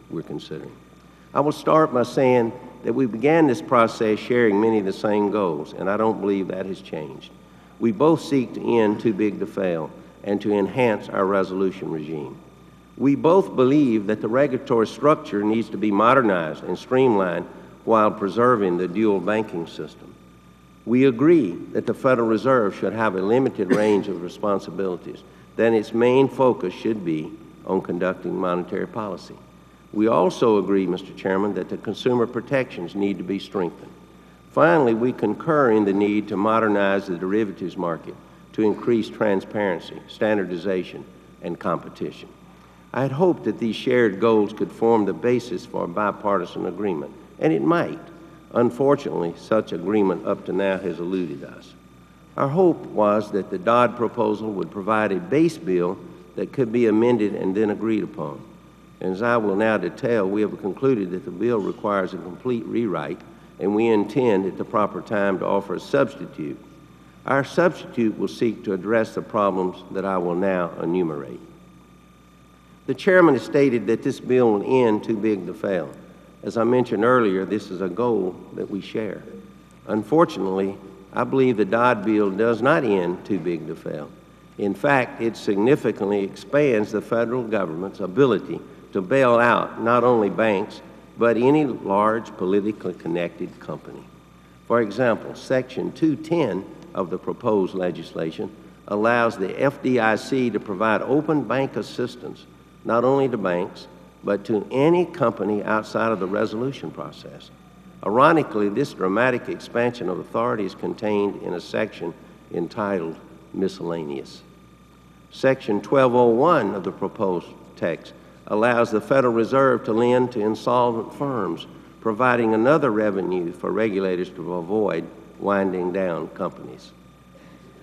we're considering. I will start by saying that we began this process sharing many of the same goals, and I don't believe that has changed. We both seek to end too big to fail and to enhance our resolution regime. We both believe that the regulatory structure needs to be modernized and streamlined while preserving the dual banking system. We agree that the Federal Reserve should have a limited range of responsibilities, that its main focus should be on conducting monetary policy. We also agree, Mr. Chairman, that the consumer protections need to be strengthened. Finally, we concur in the need to modernize the derivatives market to increase transparency, standardization, and competition. I had hoped that these shared goals could form the basis for a bipartisan agreement, and it might. Unfortunately, such agreement up to now has eluded us. Our hope was that the Dodd proposal would provide a base bill that could be amended and then agreed upon. And as I will now detail, we have concluded that the bill requires a complete rewrite, and we intend at the proper time to offer a substitute. Our substitute will seek to address the problems that I will now enumerate. The Chairman has stated that this bill will end too big to fail. As I mentioned earlier, this is a goal that we share. Unfortunately, I believe the Dodd bill does not end too big to fail. In fact, it significantly expands the Federal Government's ability to bail out not only banks, but any large politically connected company. For example, Section 210 of the proposed legislation allows the FDIC to provide open bank assistance not only to banks, but to any company outside of the resolution process. Ironically, this dramatic expansion of authority is contained in a section entitled Miscellaneous. Section 1201 of the proposed text allows the Federal Reserve to lend to insolvent firms, providing another revenue for regulators to avoid winding down companies.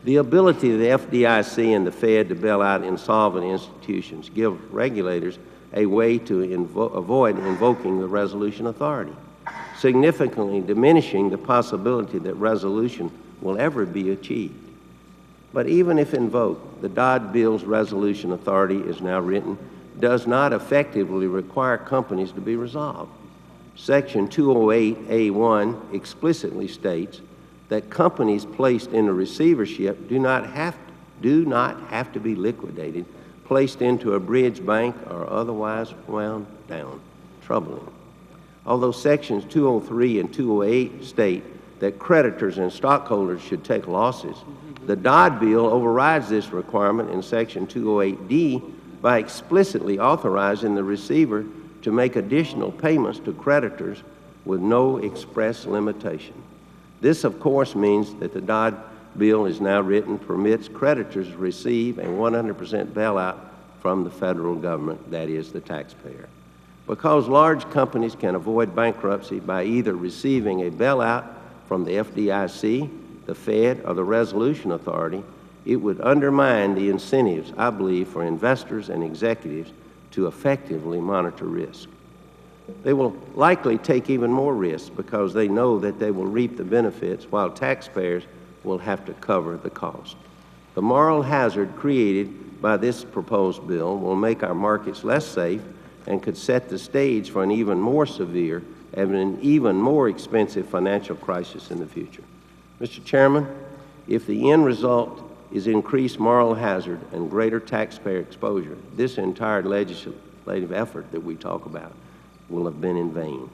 The ability of the FDIC and the Fed to bail out insolvent institutions give regulators a way to avoid invoking the resolution authority, significantly diminishing the possibility that resolution will ever be achieved. But even if invoked, the Dodd bill's resolution authority is now written does not effectively require companies to be resolved. Section 208A1 explicitly states that companies placed in a receivership do not have to be liquidated, placed into a bridge bank, or otherwise wound down. Troubling. Although Sections 203 and 208 state that creditors and stockholders should take losses, the Dodd bill overrides this requirement in Section 208D by explicitly authorizing the receiver to make additional payments to creditors with no express limitation. This, of course, means that the Dodd bill is now written permits creditors to receive a 100% bailout from the Federal Government, that is, the taxpayer. Because large companies can avoid bankruptcy by either receiving a bailout from the FDIC, the Fed, or the Resolution Authority, it would undermine the incentives, I believe, for investors and executives to effectively monitor risk. They will likely take even more risks because they know that they will reap the benefits while taxpayers will have to cover the cost. The moral hazard created by this proposed bill will make our markets less safe and could set the stage for an even more severe and an even more expensive financial crisis in the future. Mr. Chairman, if the end result is increased moral hazard and greater taxpayer exposure, this entire legislative effort that we talk about will have been in vain.